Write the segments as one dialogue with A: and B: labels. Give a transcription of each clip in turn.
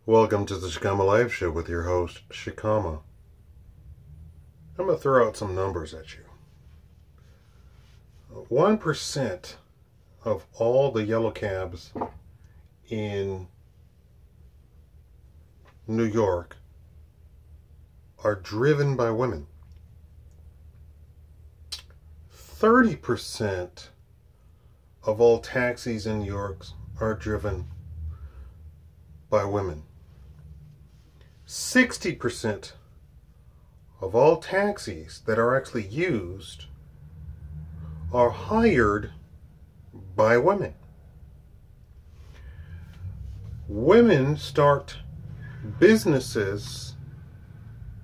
A: Welcome to the Shakaama Live Show with your host, Shakaama. I'm going to throw out some numbers at you. 1% of all the yellow cabs in New York are driven by women. 30% of all taxis in New York are driven by women. 60% of all taxis that are actually used are hired by women. Women start businesses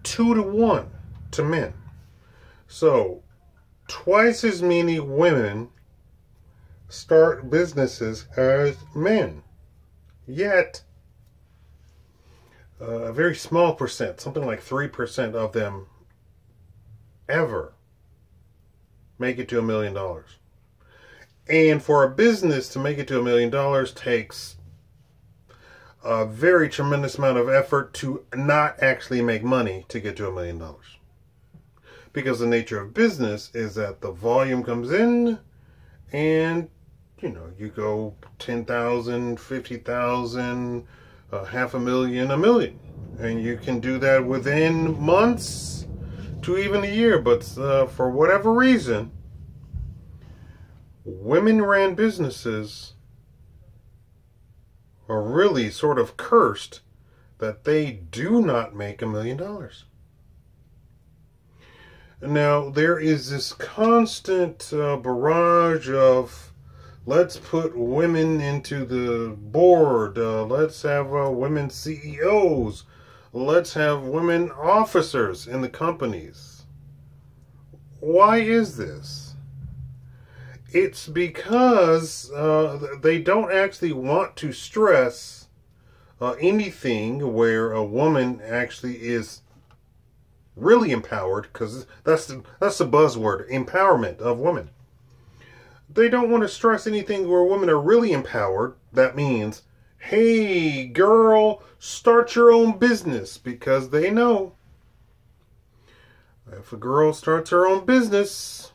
A: 2-to-1 to men. So twice as many women start businesses as men. Yet a very small percent, something like 3% of them ever make it to $1 million. And for a business to make it to $1 million takes a very tremendous amount of effort to not actually make money to get to $1 million. Because the nature of business is that the volume comes in and, you go 10,000, 50,000, $500,000, $1 million. And you can do that within months to even a year. But for whatever reason, women-ran businesses are really sort of cursed that they do not make $1 million. Now, there is this constant barrage of, let's put women into the board, let's have women CEOs, let's have women officers in the companies. Why is this? It's because they don't actually want to stress anything where a woman actually is really empowered, because that's the buzzword, empowerment of women. They don't want to stress anything where women are really empowered. That means, hey, girl, start your own business, because they know if a girl starts her own business,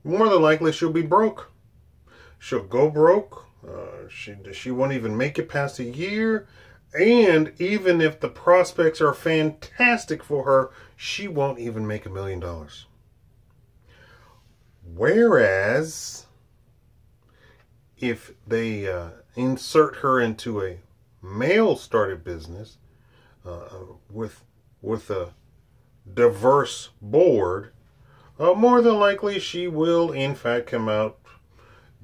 A: more than likely she'll be broke. She'll go broke. She won't even make it past a year. And even if the prospects are fantastic for her, she won't even make $1 million. Whereas, if they insert her into a male-started business with a diverse board, more than likely she will, in fact, come out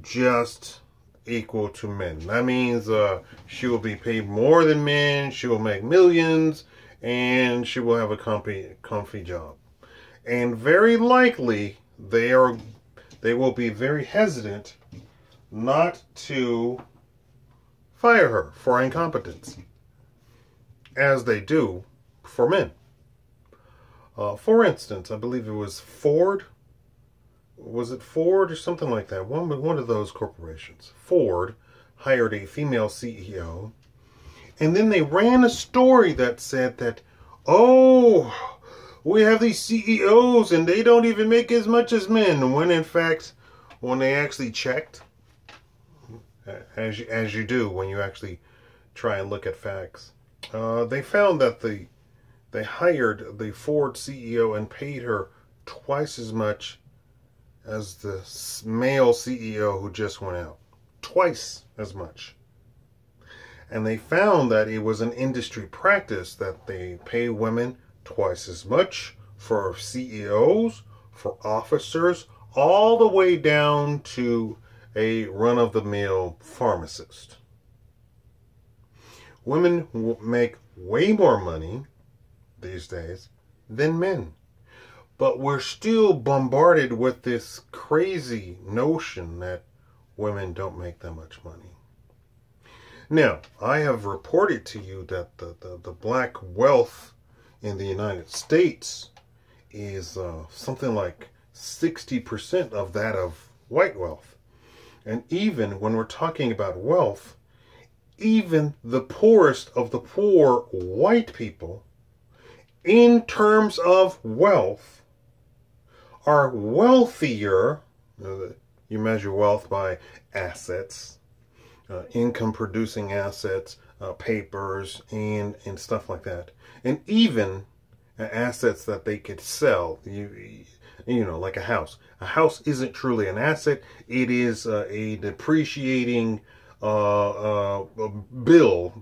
A: just equal to men. That means she will be paid more than men, she will make millions, and she will have a comfy job. And very likely, they will be very hesitant not to fire her for incompetence, as they do for men. For instance, I believe it was Ford. Was it Ford or something like that? One of those corporations. Ford hired a female CEO, and then they ran a story that said that, oh, we have these CEOs and they don't even make as much as men. When in fact, when they actually checked, as you do when you actually try and look at facts, they found that they hired the Ford CEO and paid her twice as much as the male CEO who just went out. Twice as much. And they found that it was an industry practice that they pay women twice as much for CEOs, for officers, all the way down to a run-of-the-mill pharmacist. Women make way more money these days than men. But we're still bombarded with this crazy notion that women don't make that much money. Now, I have reported to you that the black wealth in the United States is something like 60% of that of white wealth. And even when we're talking about wealth, even the poorest of the poor white people, in terms of wealth, are wealthier. You measure wealth by assets, income producing assets, papers, and stuff like that. And even assets that they could sell. You know, like a house. A house isn't truly an asset. It is a depreciating bill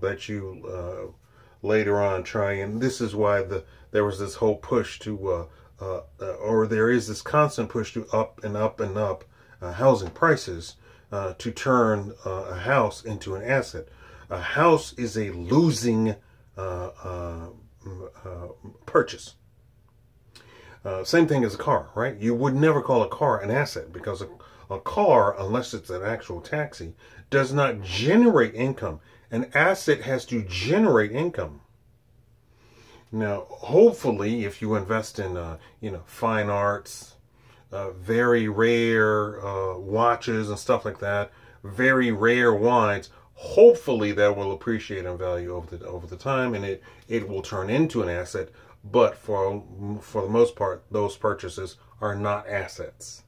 A: that you later on try. And this is why there was this whole push to, or there is this constant push to up and up and up housing prices to turn a house into an asset. A house is a losing purchase. Same thing as a car, right? You would never call a car an asset because a car, unless it's an actual taxi, does not generate income. An asset has to generate income. Now, hopefully, if you invest in, fine arts, very rare watches and stuff like that, very rare wines, hopefully that will appreciate in value over the time, and it will turn into an asset. But for the most part, those purchases are not assets.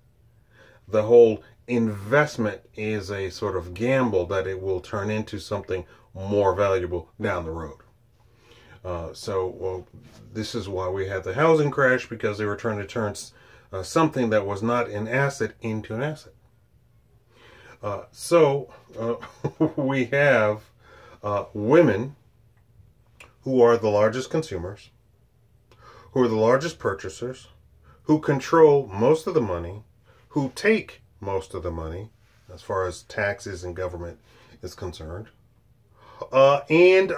A: The whole investment is a sort of gamble that it will turn into something more valuable down the road. So this is why we had the housing crash, because they were trying to turn something that was not an asset into an asset. So we have women who are the largest consumers, who are the largest purchasers, who control most of the money, who take most of the money as far as taxes and government is concerned. And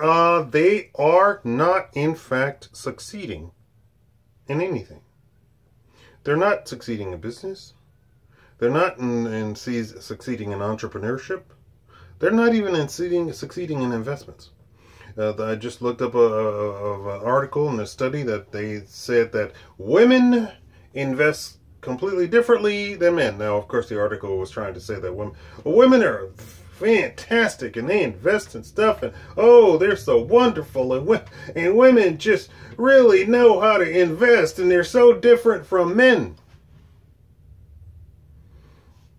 A: they are not, in fact, succeeding in anything. They're not succeeding in business. They're not succeeding in entrepreneurship. They're not even succeeding in investments. I just looked up an article and a study that they said that women invest completely differently than men. Now, of course, the article was trying to say that women are fantastic and they invest in stuff, and oh, they're so wonderful, and women just really know how to invest, and they're so different from men.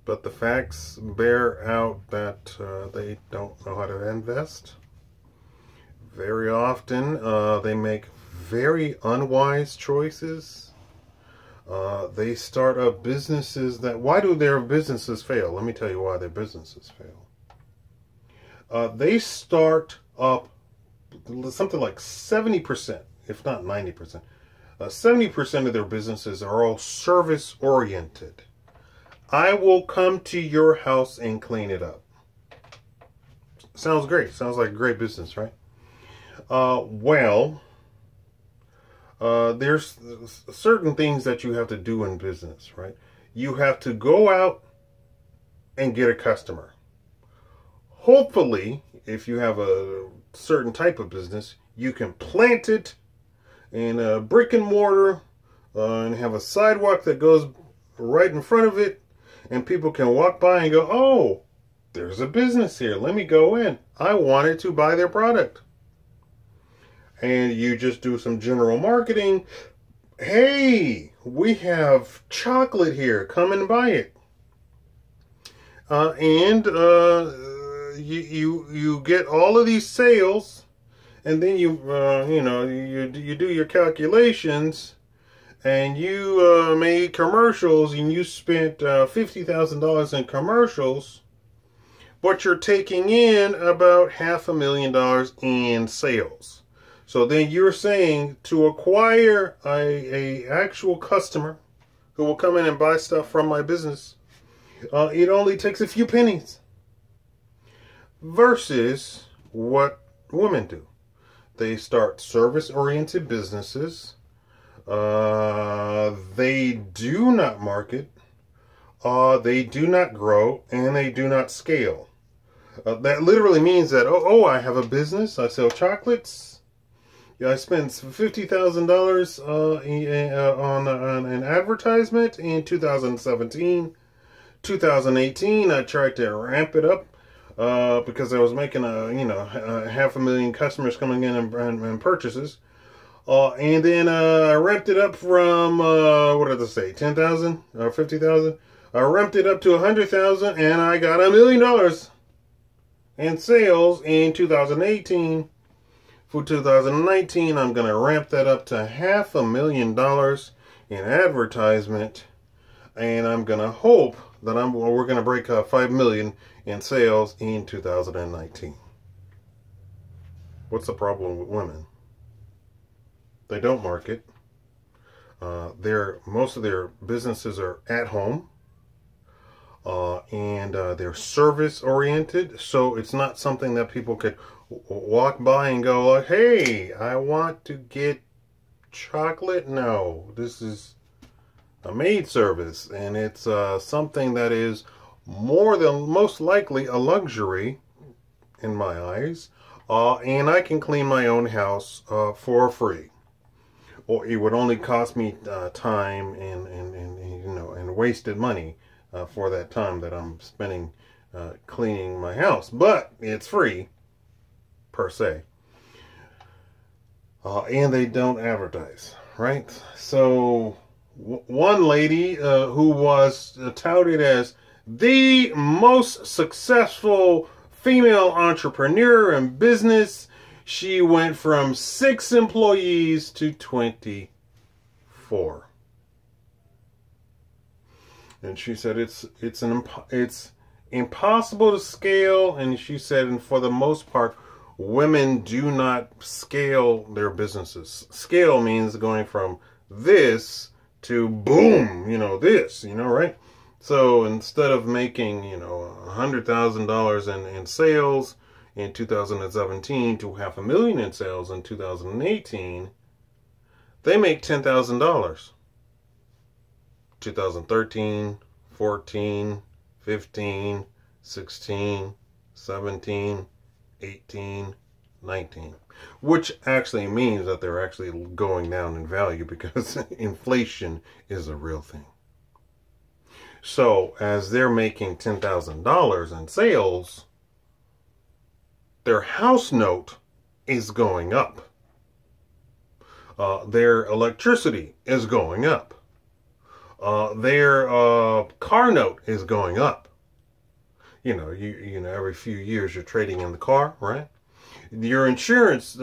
A: But the facts bear out that they don't know how to invest. Very often, they make very unwise choices. They start up businesses why do their businesses fail? Let me tell you why their businesses fail. They start up something like 70%, if not 90%. 70% of their businesses are all service-oriented. I will come to your house and clean it up. Sounds great. Sounds like a great business, right? There's certain things that you have to do in business, right? You have to go out and get a customer. Hopefully, if you have a certain type of business, you can plant it in a brick and mortar and have a sidewalk that goes right in front of it, and people can walk by and go, oh, there's a business here. Let me go in. I wanted to buy their product. And you just do some general marketing. Hey, we have chocolate here. Come and buy it. You get all of these sales, and then you do your calculations, and you made commercials, and you spent $50,000 in commercials, but you're taking in about $500,000 in sales. So then you're saying to acquire a actual customer who will come in and buy stuff from my business, it only takes a few pennies. Versus what women do. They start service-oriented businesses. They do not market. They do not grow, and they do not scale. That literally means that, I have a business. I sell chocolates. I spent $50,000 on an advertisement in 2017. 2018, I tried to ramp it up. because I was making a half a million customers coming in and purchases. And then I ramped it up from what did I say, 10,000 or 50,000. I ramped it up to 100,000, and I got $1 million in sales in 2018. For 2019, I'm going to ramp that up to $500,000 in advertisement, and I'm going to hope that we're going to break 5 million in sales in 2019. What's the problem with women? They don't market. Most of their businesses are at home, and they're service oriented. So it's not something that people could walk by and go, "Hey, I want to get chocolate." No, this is a maid service, and it's something that is more than most likely a luxury in my eyes. And I can clean my own house for free. Or it would only cost me time and wasted money for that time that I'm spending cleaning my house. But it's free, per se. And they don't advertise, right? So one lady who was touted as the most successful female entrepreneur in business, she went from 6 employees to 24. And she said it's impossible to scale. And she said, and for the most part, women do not scale their businesses. Scale means going from this to boom, this, right? So instead of making, $100,000 in sales in 2017 to $500,000 in sales in 2018, they make $10,000. 2013, 14, 15, 16, 17, 18, 19. Which actually means that they're actually going down in value because inflation is a real thing. So as they're making $10,000 in sales, their house note is going up. Their electricity is going up. Their car note is going up. Every few years you're trading in the car, right? Your insurance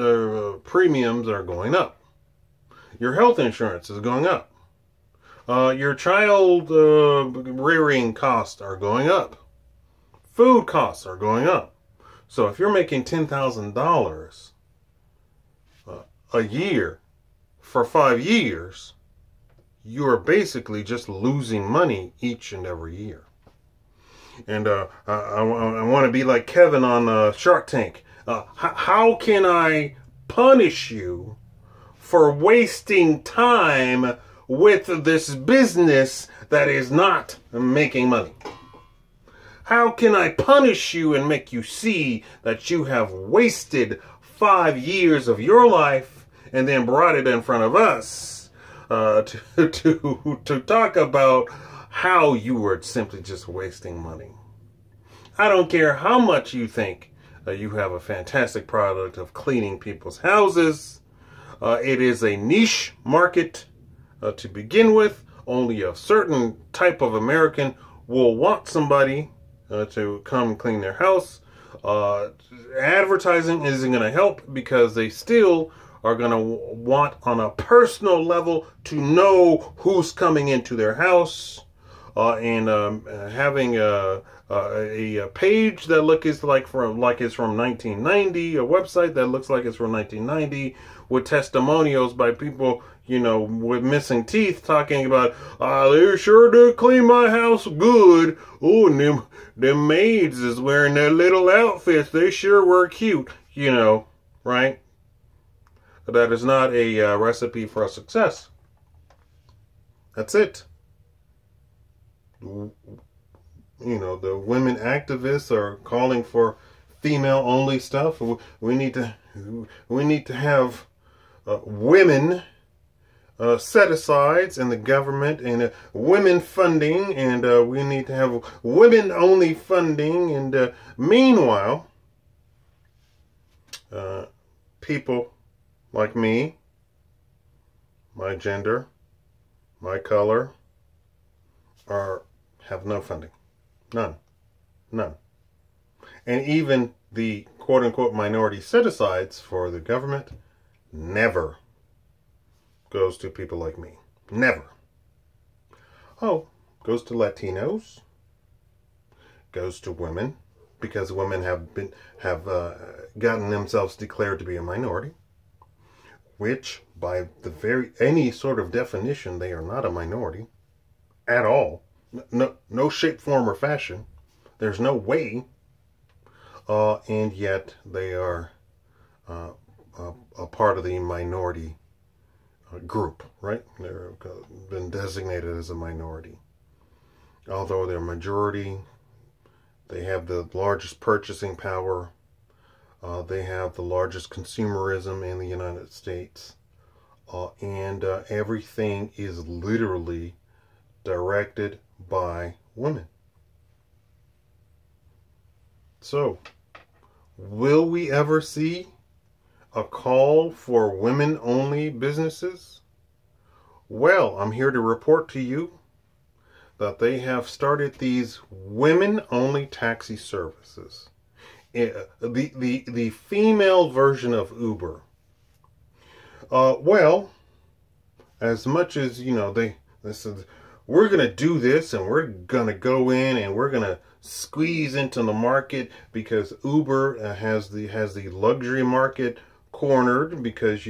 A: premiums are going up. Your health insurance is going up. Your child rearing costs are going up. Food costs are going up. So if you're making $10,000 a year for 5 years, you're basically just losing money each and every year. And I want to be like Kevin on Shark Tank. How can I punish you for wasting time with this business that is not making money? How can I punish you and make you see that you have wasted 5 years of your life and then brought it in front of us to talk about how you were simply just wasting money? I don't care how much you think you have a fantastic product of cleaning people's houses. It is a niche market to begin with. Only a certain type of American will want somebody to come clean their house. Advertising isn't going to help because they still are going to want on a personal level to know who's coming into their house. And having a page that looks like it's from 1990, a website that looks like it's from 1990, with testimonials by people, with missing teeth, talking about, they sure do clean my house good. Oh, and them maids is wearing their little outfits. They sure were cute, right? That is not a recipe for success. That's it. The women activists are calling for female-only stuff. We need to have women set-asides in the government and women funding, and we need to have women-only funding. And meanwhile, people like me, my gender, my color, have no funding. None. None. And even the quote-unquote minority set-asides for the government never goes to people like me. Never. Oh, goes to Latinos, goes to women, because women have gotten themselves declared to be a minority, which by any sort of definition, they are not a minority at all. No shape, form, or fashion. There's no way. And yet they are a part of the minority group, right? They've been designated as a minority. Although they're majority, they have the largest purchasing power. They have the largest consumerism in the United States. And everything is literally directed by women. So, will we ever see a call for women-only businesses? Well, I'm here to report to you that they have started these women-only taxi services. The female version of Uber. Well, as much as, they said, we're going to do this and we're going to go in and we're going to squeeze into the market because Uber has the luxury market cornered, because,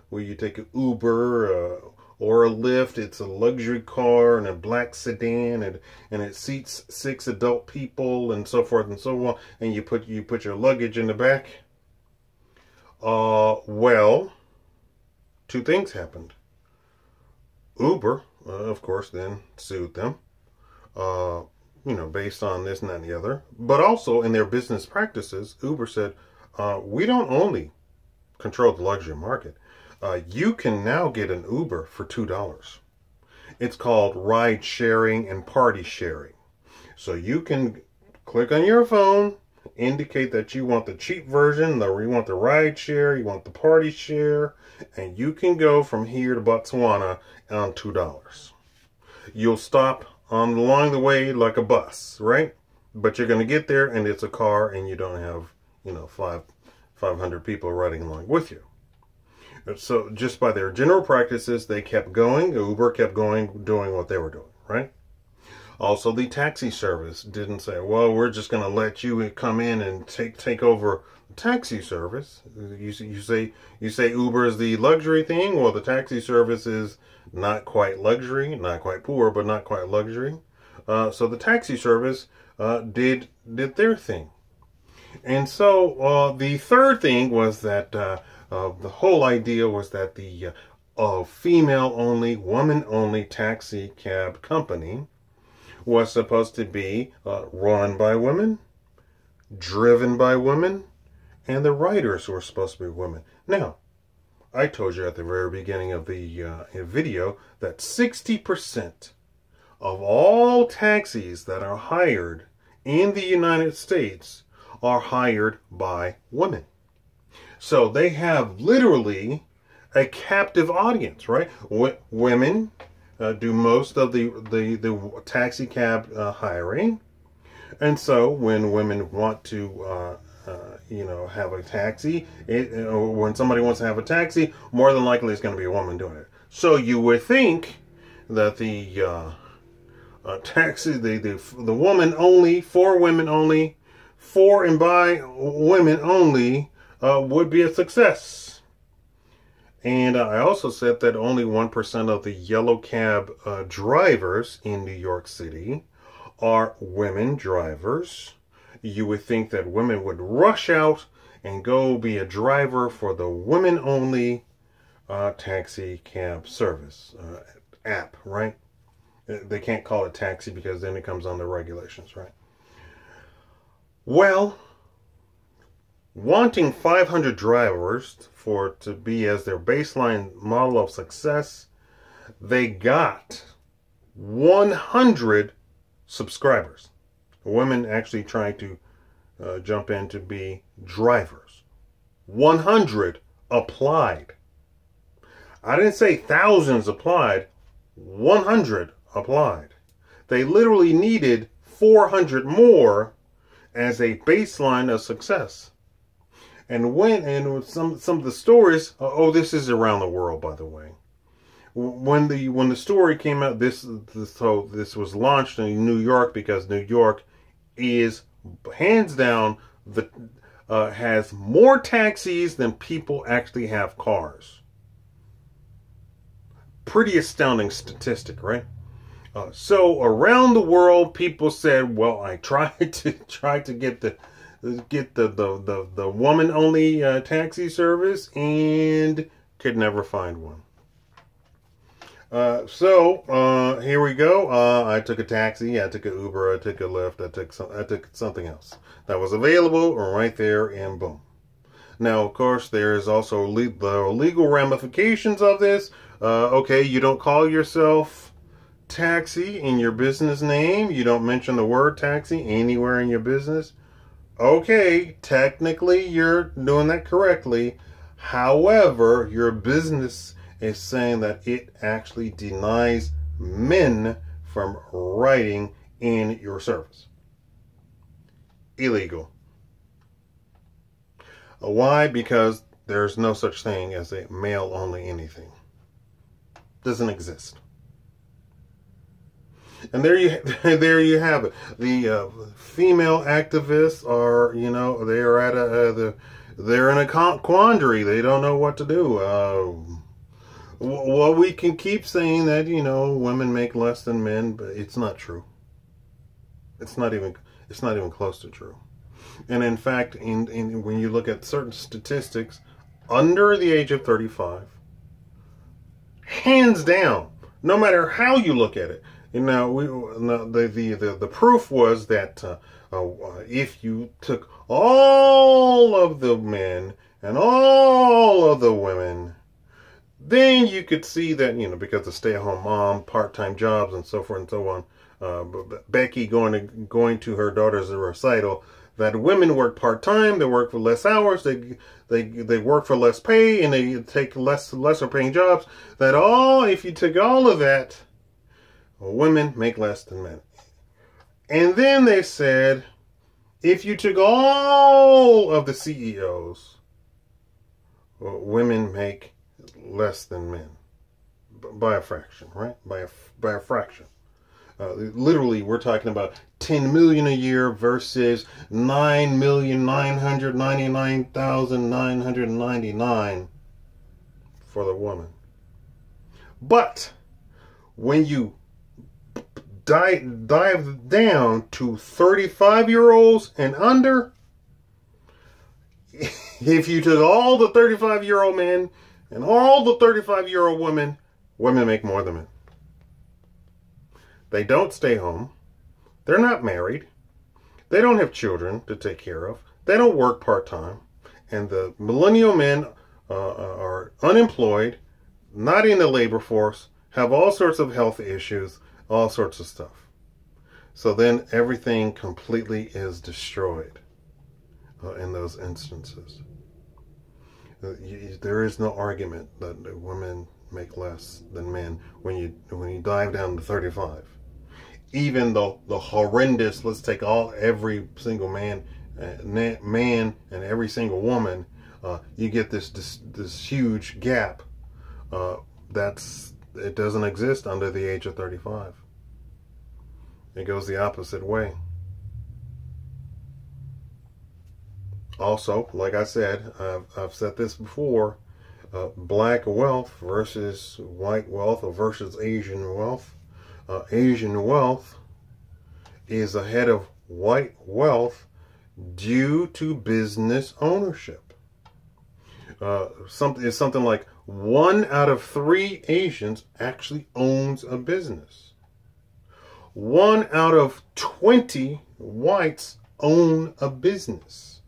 A: where you take an Uber or a Lyft, it's a luxury car and a black sedan, and it seats 6 adult people and so forth and so on, and you put your luggage in the back. Well, 2 things happened. Uber, of course, then sued them, based on this and that and the other. But also in their business practices, Uber said, we don't only control the luxury market. You can now get an Uber for $2. It's called ride sharing and party sharing. So you can click on your phone, indicate that you want the cheap version, you want the ride share, you want the party share, and you can go from here to Botswana on $2. You'll stop along the way like a bus, right? But you're going to get there and it's a car and you don't have, 500 people riding along with you. So just by their general practices, they kept going. Uber kept going, doing what they were doing, right? Also, the taxi service didn't say, well, we're just going to let you come in and take over the taxi service. You say Uber is the luxury thing. Well, the taxi service is not quite luxury, not quite poor, but not quite luxury. So the taxi service did their thing. And so the third thing was that the whole idea was that the female-only, woman-only taxi cab company was supposed to be run by women, driven by women, and the riders were supposed to be women. Now, I told you at the very beginning of the video that 60% of all taxis that are hired in the United States are hired by women. So they have literally a captive audience, right? Women do most of the taxi cab hiring. And so when women want to have a taxi, when somebody wants to have a taxi, more than likely it's going to be a woman doing it. So you would think that the taxi, the woman only, for women only, for and by women only, would be a success. And I also said that only 1% of the yellow cab drivers in New York City are women drivers. You would think that women would rush out and go be a driver for the women-only taxi cab service app, right? They can't call it taxi because then it comes under regulations, right? Well, wanting 500 drivers to be as their baseline model of success they got 100 subscribers. Women actually trying to jump in to be drivers. 100 applied. I didn't say thousands applied. 100 applied. They literally needed 400 more as a baseline of success. And some of the stories, this is around the world, by the way. When the story came out, this was launched in New York because New York is hands down has more taxis than people actually have cars. Pretty astounding statistic, right? So around the world, people said, "Well, I tried to get the woman only taxi service and could never find one." So here we go. I took a taxi, I took an Uber, I took a Lyft, I took something else that was available right there, and boom. Now, of course, there's also the legal ramifications of this. Okay, you don't call yourself taxi in your business name. You don't mention the word taxi anywhere in your business. Okay, technically you're doing that correctly. However, your business is saying that it actually denies men from riding in your service. Illegal. Why? Because there's no such thing as a male-only anything. Doesn't exist. And there you have it. The female activists are, they're in a quandary. They don't know what to do. Well, we can keep saying that, women make less than men, but it's not true. It's not even close to true. And in fact, when you look at certain statistics, under the age of 35, hands down, no matter how you look at it. The proof was that if you took all of the men and all of the women, then you could see that, because of stay-at-home mom, part-time jobs, and so forth and so on. Becky going to her daughter's recital, that women work part-time, they work for less hours, they work for less pay, and they take lesser paying jobs. If you took all of that, women make less than men. And then they said, if you took all of the CEOs, women make less than men. By a fraction, right? By a fraction. Literally, we're talking about 10 million a year versus 9,999,999 for the woman. But when you dive down to 35-year-olds and under, if you took all the 35-year-old men and all the 35-year-old women make more than men. They don't stay home. They're not married. They don't have children to take care of. They don't work part-time. And the millennial men are unemployed, not in the labor force, have all sorts of health issues, all sorts of stuff. So then everything completely is destroyed in those instances. There is no argument that women make less than men when you dive down to 35. Even though the horrendous, let's take every single man and every single woman, you get this huge gap. It doesn't exist under the age of 35. It goes the opposite way. Also, like I said, I've said this before, black wealth versus white wealth or versus Asian wealth. Asian wealth is ahead of white wealth due to business ownership. Something like 1 out of 3 Asians actually owns a business. 1 out of 20 whites own a business.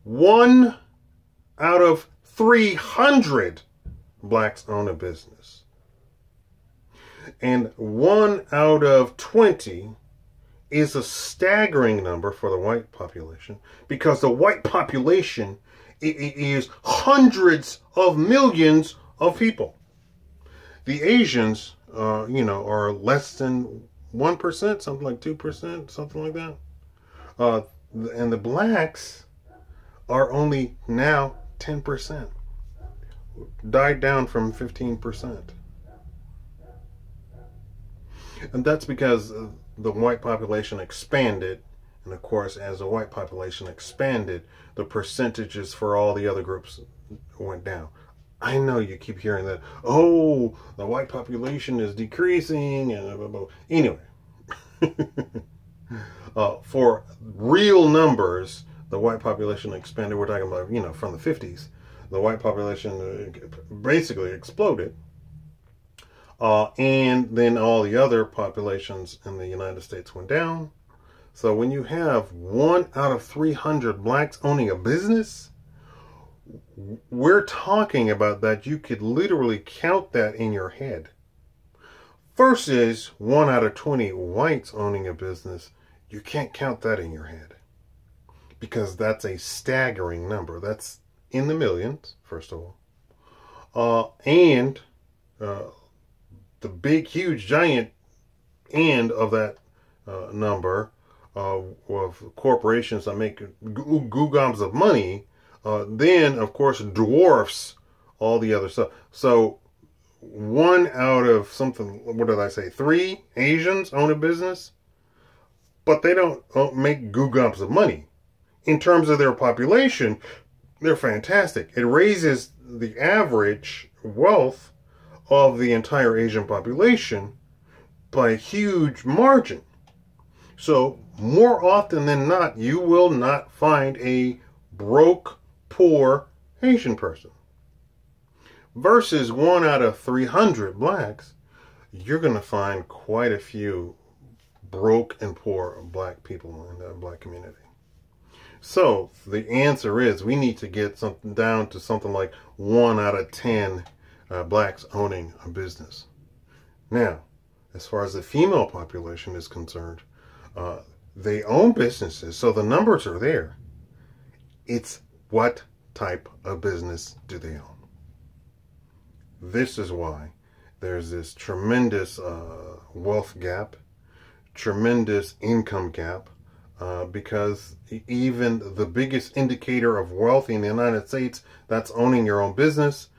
A: 1 out of 300 blacks own a business. And 1 out of 20 is a staggering number for the white population, because the white population is hundreds of millions of people. The Asians, are less than 1%, something like 2%, something like that. And the blacks are only now 10%. Died down from 15%. And that's because the white population expanded. And of course, as the white population expanded, the percentages for all the other groups went down. I know you keep hearing that, oh, the white population is decreasing, and blah, blah, blah. Anyway, for real numbers, the white population expanded. We're talking about, from the 50s. The white population basically exploded. And then all the other populations in the United States went down. So when you have 1 out of 300 blacks owning a business, we're talking about that you could literally count that in your head. Versus 1 out of 20 whites owning a business, you can't count that in your head. Because that's a staggering number. That's in the millions, first of all. And the big, huge, giant end of that number of corporations that make gobs of money, then, of course, dwarfs all the other stuff. So 1 out of something, what did I say, 3 Asians own a business, but they don't make gobs of money. In terms of their population, they're fantastic. It raises the average wealth of the entire Asian population by a huge margin. So more often than not, you will not find a broke, poor Asian person. Versus 1 out of 300 blacks, you're going to find quite a few broke and poor black people in the black community. So the answer is we need to get something down to something like 1 out of 10 blacks owning a business. Now, as far as the female population is concerned, they own businesses, so the numbers are there. It's what type of business do they own? This is why there's this tremendous wealth gap, tremendous income gap, because even the biggest indicator of wealth in the United States, that's owning your own business,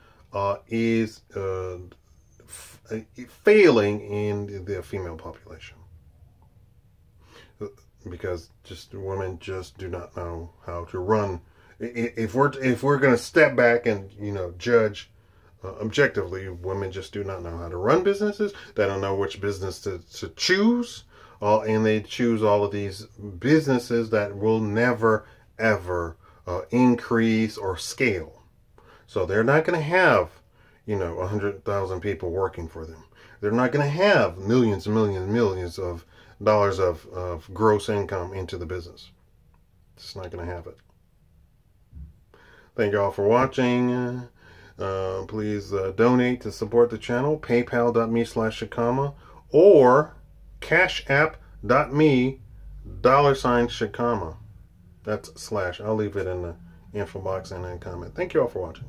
A: is failing in the female population. Because women just do not know how to run. If we're going to step back and judge objectively, women just do not know how to run businesses. They don't know which business to choose, and they choose all of these businesses that will never ever increase or scale. So they're not going to have 100,000 people working for them. They're not going to have millions and millions and millions of dollars of gross income into the business. It's not going to have it. Thank you all for watching. Please donate to support the channel. PayPal.me/Shakaama or CashApp.me $Shakaama. That's /. I'll leave it in the info box and then comment. Thank you all for watching.